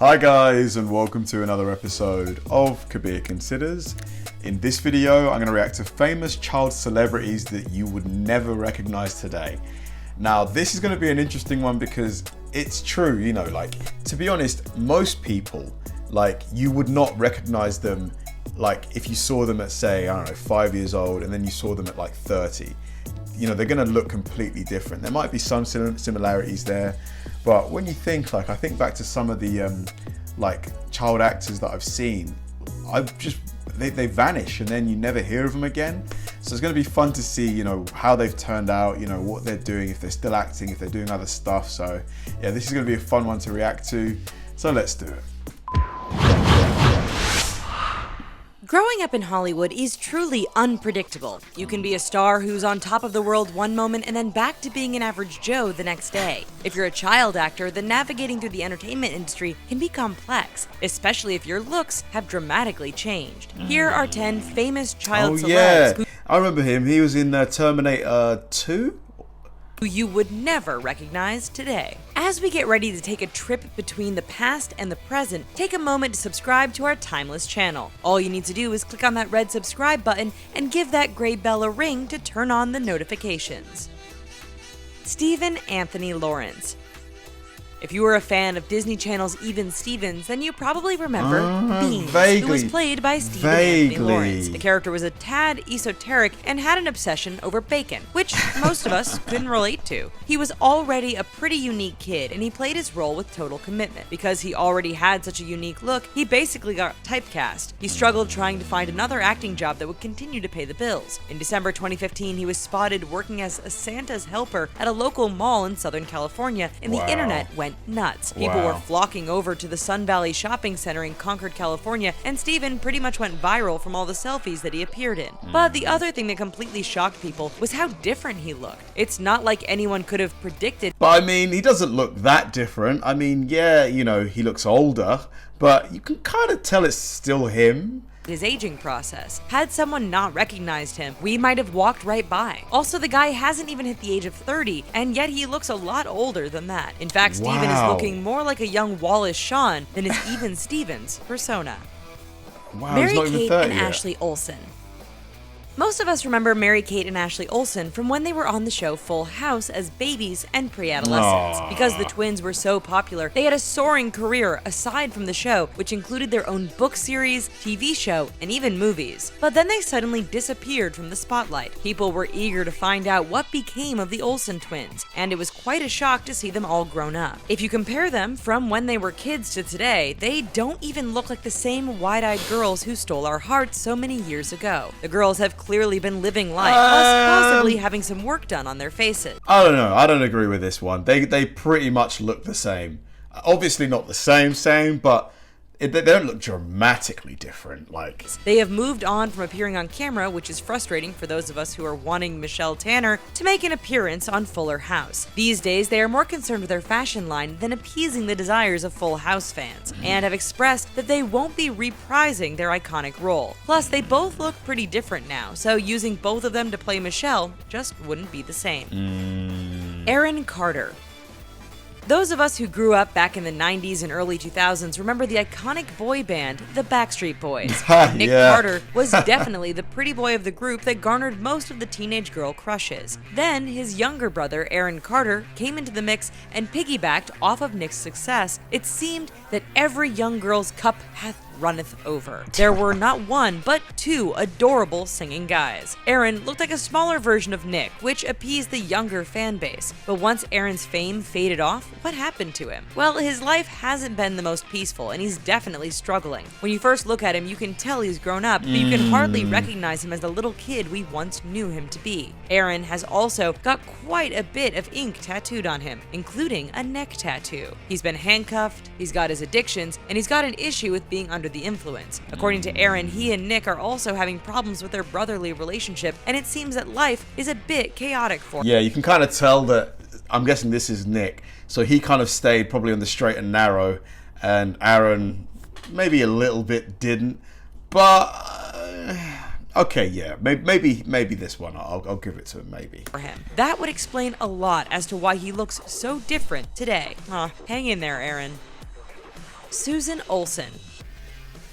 Hi guys, and welcome to another episode of Kabir Considers. In this video, I'm going to react to famous child celebrities that you would never recognize today. Now, this is going to be an interesting one because it's true, you know, like, to be honest, most people, like, you would not recognize them, like, if you saw them at, say, I don't know, 5 years old, and then you saw them at like 30. You know, they're going to look completely different. There might be some similarities there, but when you think, like, I think back to some of the like child actors that I've seen, they vanish and then you never hear of them again. So it's going to be fun to see, you know, how they've turned out, you know, what they're doing, if they're still acting, if they're doing other stuff. So yeah, this is going to be a fun one to react to. So let's do it. Growing up in Hollywood is truly unpredictable. You can be a star who's on top of the world one moment and then back to being an average Joe the next day. If you're a child actor, then navigating through the entertainment industry can be complex, especially if your looks have dramatically changed. Here are 10 famous child celebs who I remember him. He was in Terminator 2? Who you would never recognize today. As we get ready to take a trip between the past and the present, take a moment to subscribe to our timeless channel. All you need to do is click on that red subscribe button and give that gray bell a ring to turn on the notifications. Stephen Anthony Lawrence. If you were a fan of Disney Channel's Even Stevens, then you probably remember Beans, who was played by Stephen Anthony Lawrence. The character was a tad esoteric and had an obsession over bacon, which most of us couldn't relate to. He was already a pretty unique kid, and he played his role with total commitment. Because he already had such a unique look, he basically got typecast. He struggled trying to find another acting job that would continue to pay the bills. In December 2015, he was spotted working as a Santa's helper at a local mall in Southern California, and the internet went nuts. People were flocking over to the Sun Valley Shopping Center in Concord, California, and Stephen pretty much went viral from all the selfies that he appeared in. But the other thing that completely shocked people was how different he looked. It's not like anyone could have predicted. But I mean, he doesn't look that different. I mean, yeah, you know, he looks older, but you can kind of tell it's still him. His aging process. Had someone not recognized him, we might have walked right by. Also, the guy hasn't even hit the age of 30, and yet he looks a lot older than that. In fact, Stephen is looking more like a young Wallace Shawn than his Even Stevens persona. Wow, Mary-Kate and Ashley Olsen. Most of us remember Mary-Kate and Ashley Olsen from when they were on the show Full House as babies and pre-adolescents. Because the twins were so popular, they had a soaring career aside from the show, which included their own book series, TV show, and even movies. But then they suddenly disappeared from the spotlight. People were eager to find out what became of the Olsen twins, and it was quite a shock to see them all grown up. If you compare them from when they were kids to today, they don't even look like the same wide-eyed girls who stole our hearts so many years ago. The girls have clearly been living life, plus possibly having some work done on their faces. I don't know. I don't agree with this one. They pretty much look the same. Obviously not the same, but they don't look dramatically different. Like, they have moved on from appearing on camera, which is frustrating for those of us who are wanting Michelle Tanner to make an appearance on Fuller House. These days, they are more concerned with their fashion line than appeasing the desires of Full House fans, and have expressed that they won't be reprising their iconic role. Plus, they both look pretty different now, so using both of them to play Michelle just wouldn't be the same. Aaron Carter. Those of us who grew up back in the 90s and early 2000s remember the iconic boy band, the Backstreet Boys. Nick Carter was definitely the pretty boy of the group that garnered most of the teenage girl crushes. Then, his younger brother, Aaron Carter, came into the mix and piggybacked off of Nick's success. It seemed that every young girl's cup hath runneth over. There were not one, but two adorable singing guys. Aaron looked like a smaller version of Nick, which appeased the younger fan base. But once Aaron's fame faded off, what happened to him? Well, his life hasn't been the most peaceful, and he's definitely struggling. When you first look at him, you can tell he's grown up, but you can hardly recognize him as the little kid we once knew him to be. Aaron has also got quite a bit of ink tattooed on him, including a neck tattoo. He's been handcuffed, he's got his addictions, and he's got an issue with being under the influence. According to Aaron, he and Nick are also having problems with their brotherly relationship, and it seems that life is a bit chaotic for him. Yeah, you can kind of tell that, I'm guessing this is Nick, so he kind of stayed probably on the straight and narrow, and Aaron maybe a little bit didn't, but okay, yeah, maybe this one, I'll give it to him, maybe. For him. That would explain a lot as to why he looks so different today. Hang in there, Aaron. Susan Olsen.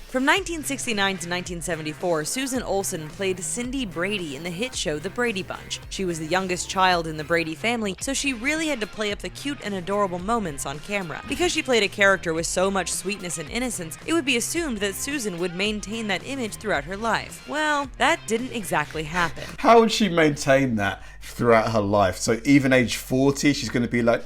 From 1969 to 1974, Susan Olsen played Cindy Brady in the hit show The Brady Bunch. She was the youngest child in the Brady family, so she really had to play up the cute and adorable moments on camera. Because she played a character with so much sweetness and innocence, it would be assumed that Susan would maintain that image throughout her life. Well, that didn't exactly happen. How would she maintain that throughout her life? So even age 40, she's going to be like,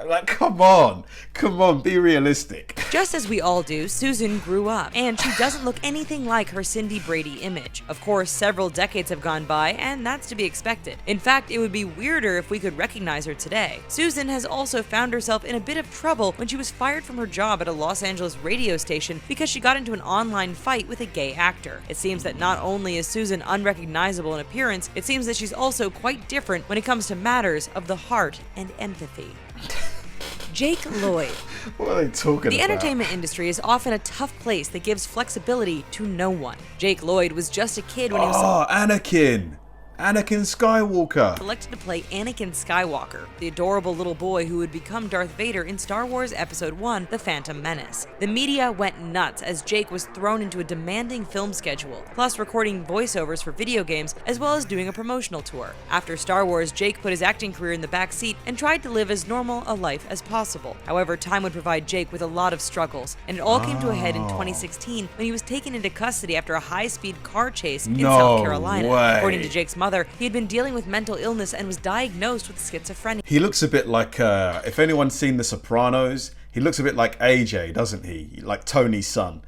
like, come on, be realistic. Just as we all do, Susan grew up, and she doesn't look anything like her Cindy Brady image. Of course, several decades have gone by, and that's to be expected. In fact, it would be weirder if we could recognize her today. Susan has also found herself in a bit of trouble when she was fired from her job at a Los Angeles radio station because she got into an online fight with a gay actor. It seems that not only is Susan unrecognizable in appearance, it seems that she's also quite different when it comes to matters of the heart and empathy. Jake Lloyd. What are they talking about? The entertainment industry is often a tough place that gives flexibility to no one. Jake Lloyd was just a kid when he was Anakin Skywalker. selected to play Anakin Skywalker, the adorable little boy who would become Darth Vader in Star Wars Episode 1, The Phantom Menace. The media went nuts as Jake was thrown into a demanding film schedule, plus recording voiceovers for video games, as well as doing a promotional tour. After Star Wars, Jake put his acting career in the back seat and tried to live as normal a life as possible. However, time would provide Jake with a lot of struggles, and it all came to a head in 2016 when he was taken into custody after a high-speed car chase in South Carolina. According to Jake's mother, he had been dealing with mental illness and was diagnosed with schizophrenia. He looks a bit like, if anyone's seen The Sopranos, he looks a bit like AJ, doesn't he? Like Tony's son.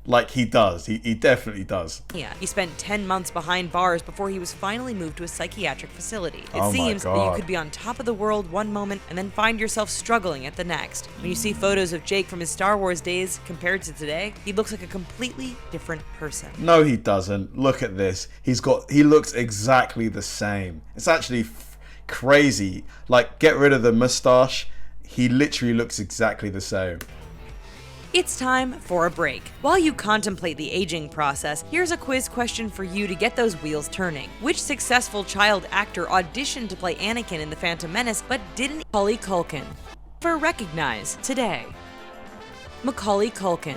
Like he does. He definitely does. Yeah, he spent 10 months behind bars before he was finally moved to a psychiatric facility. It Oh my seems that you God. could be on top of the world one moment and then find yourself struggling at the next. When you see photos of Jake from his Star Wars days compared to today, he looks like a completely different person. No, he doesn't. Look at this. He looks exactly the same. It's actually crazy. Like, get rid of the mustache. He literally looks exactly the same. It's time for a break. While you contemplate the aging process, here's a quiz question for you to get those wheels turning. Which successful child actor auditioned to play Anakin in The Phantom Menace but didn't? Macaulay Culkin. For recognize today. Macaulay Culkin.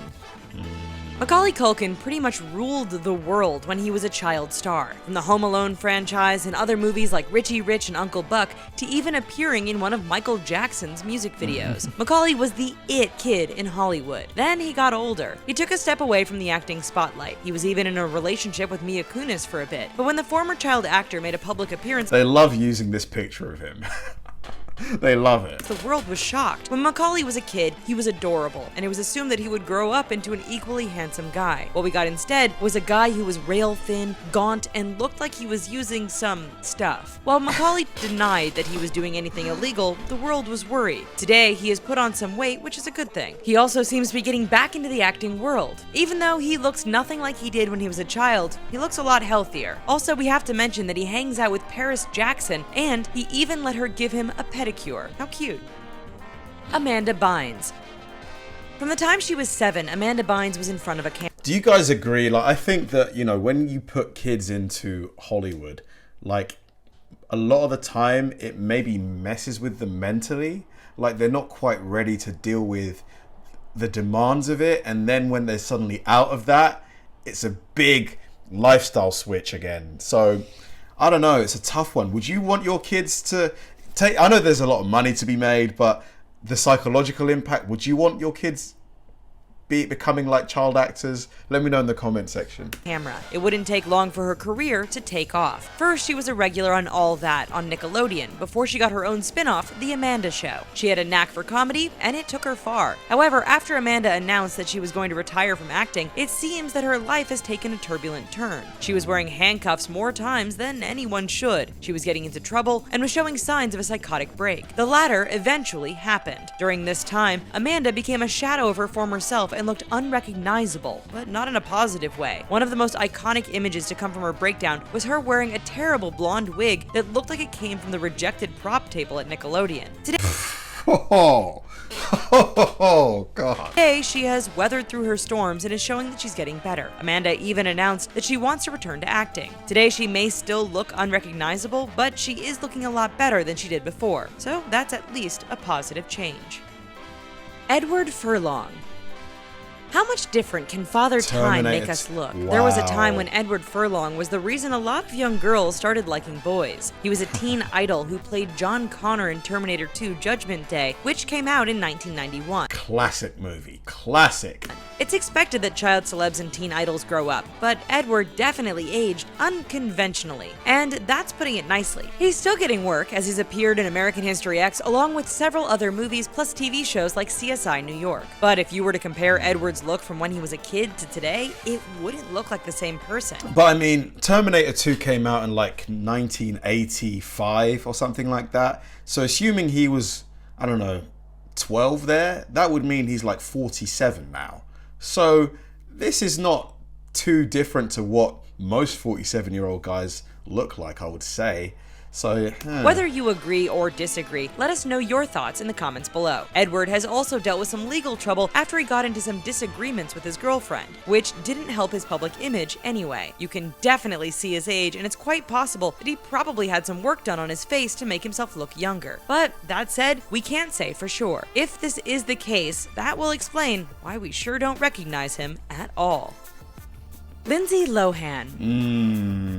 Macaulay Culkin pretty much ruled the world when he was a child star. From the Home Alone franchise and other movies like Richie Rich and Uncle Buck, to even appearing in one of Michael Jackson's music videos. Macaulay was the it kid in Hollywood. Then he got older. He took a step away from the acting spotlight. He was even in a relationship with Mila Kunis for a bit. But when the former child actor made a public appearance, They love using this picture of him. They love it. the world was shocked. When Macaulay was a kid, he was adorable, and it was assumed that he would grow up into an equally handsome guy. What we got instead was a guy who was rail thin, gaunt, and looked like he was using some stuff. While Macaulay denied that he was doing anything illegal, the world was worried. Today, he has put on some weight, which is a good thing. He also seems to be getting back into the acting world. Even though he looks nothing like he did when he was a child, he looks a lot healthier. Also, we have to mention that he hangs out with Paris Jackson, and he even let her give him a pedicure. How cute. Amanda Bynes. From the time she was 7, Amanda Bynes was in front of a camera. Do you guys agree? Like, I think that, you know, when you put kids into Hollywood, like, a lot of the time it maybe messes with them mentally. Like, they're not quite ready to deal with the demands of it. And then when they're suddenly out of that, it's a big lifestyle switch again. So, I don't know. It's a tough one. Would you want your kids to I know there's a lot of money to be made, but the psychological impact, would you want your kids becoming like child actors? Let me know in the comment section. It wouldn't take long for her career to take off. First, she was a regular on All That on Nickelodeon before she got her own spin-off, The Amanda Show. She had a knack for comedy, and it took her far. However, after Amanda announced that she was going to retire from acting, it seems that her life has taken a turbulent turn. She was wearing handcuffs more times than anyone should. She was getting into trouble and was showing signs of a psychotic break. The latter eventually happened. During this time, Amanda became a shadow of her former self and looked unrecognizable, but not in a positive way. One of the most iconic images to come from her breakdown was her wearing a terrible blonde wig that looked like it came from the rejected prop table at Nickelodeon. Today, she has weathered through her storms and is showing that she's getting better. Amanda even announced that she wants to return to acting. Today, she may still look unrecognizable, but she is looking a lot better than she did before, so that's at least a positive change. Edward Furlong. How much different can Father Time make us look? Wow. There was a time when Edward Furlong was the reason a lot of young girls started liking boys. He was a teen idol who played John Connor in Terminator 2 Judgment Day, which came out in 1991. Classic movie. Classic. It's expected that child celebs and teen idols grow up, but Edward definitely aged unconventionally, and that's putting it nicely. He's still getting work as he's appeared in American History X along with several other movies plus TV shows like CSI New York. But if you were to compare Edward's look from when he was a kid to today, it wouldn't look like the same person. But I mean, Terminator 2 came out in like 1985 or something like that. So assuming he was, I don't know, 12 there, that would mean he's like 47 now. So this is not too different to what most 47-year-old guys look like, I would say. So, Whether you agree or disagree, let us know your thoughts in the comments below. Edward has also dealt with some legal trouble after he got into some disagreements with his girlfriend, which didn't help his public image anyway. You can definitely see his age, and it's quite possible that he probably had some work done on his face to make himself look younger. But that said, we can't say for sure. If this is the case, that will explain why we sure don't recognize him at all. Lindsay Lohan.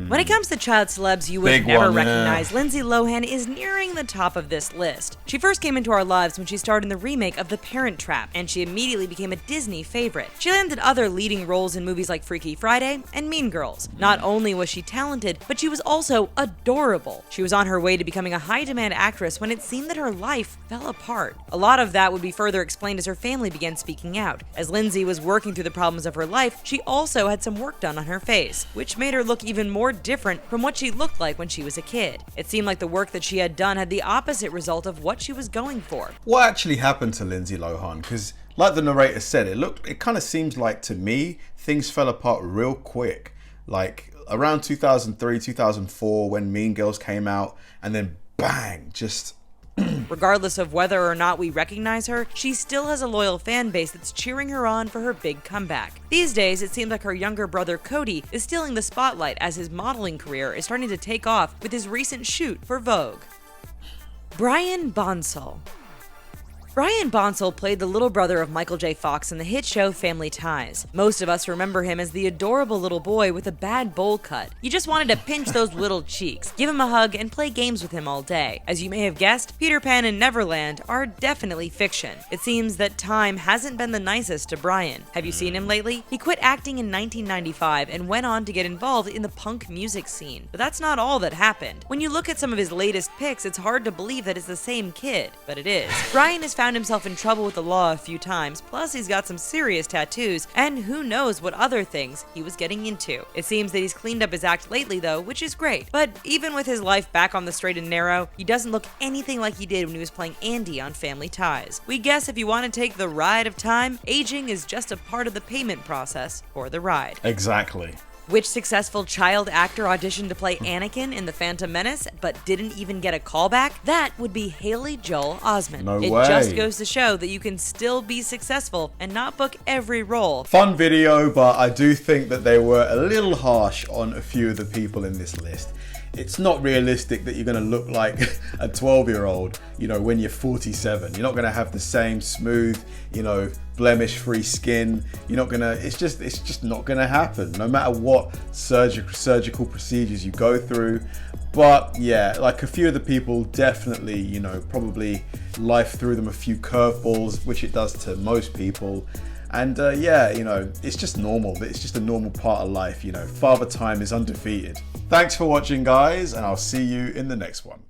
When it comes to child celebs you would never recognize, Lindsay Lohan is nearing the top of this list. She first came into our lives when she starred in the remake of The Parent Trap, and she immediately became a Disney favorite. She landed other leading roles in movies like Freaky Friday and Mean Girls. Not only was she talented, but she was also adorable. She was on her way to becoming a high-demand actress when it seemed that her life fell apart. A lot of that would be further explained as her family began speaking out. As Lindsay was working through the problems of her life, she also had some work done on her face, which made her look even more different from what she looked like when she was a kid. It seemed like the work that she had done had the opposite result of what she was going for. What actually happened to Lindsay Lohan? Because like the narrator said, it kind of seems like to me things fell apart real quick. Like around 2003, 2004 when Mean Girls came out, and then bang, just Regardless of whether or not we recognize her, she still has a loyal fan base that's cheering her on for her big comeback. These days, it seems like her younger brother Cody is stealing the spotlight as his modeling career is starting to take off with his recent shoot for Vogue. Brian Bonsall. Brian Bonsall played the little brother of Michael J. Fox in the hit show Family Ties. Most of us remember him as the adorable little boy with a bad bowl cut. You just wanted to pinch those little cheeks, give him a hug, and play games with him all day. As you may have guessed, Peter Pan and Neverland are definitely fiction. It seems that time hasn't been the nicest to Brian. Have you seen him lately? He quit acting in 1995 and went on to get involved in the punk music scene. But that's not all that happened. When you look at some of his latest pics, it's hard to believe that it's the same kid, but it is. Brian is found himself in trouble with the law a few times, plus he's got some serious tattoos, and who knows what other things he was getting into. It seems that he's cleaned up his act lately though, which is great. But even with his life back on the straight and narrow, he doesn't look anything like he did when he was playing Andy on Family Ties. We guess if you want to take the ride of time, aging is just a part of the payment process for the ride. exactly. Which successful child actor auditioned to play Anakin in The Phantom Menace but didn't even get a callback? That would be Haley Joel Osment. No It way. just goes to show that you can still be successful and not book every role. Fun video, but I do think that they were a little harsh on a few of the people in this list. It's not realistic that you're going to look like a 12-year-old, when you're 47. You're not going to have the same smooth, blemish-free skin. It's just not going to happen, no matter what surgical procedures you go through. But yeah, like a few of the people definitely, probably life threw them a few curveballs, which it does to most people. And it's just normal. It's just a normal part of life. Father Time is undefeated. Thanks for watching, guys, and I'll see you in the next one.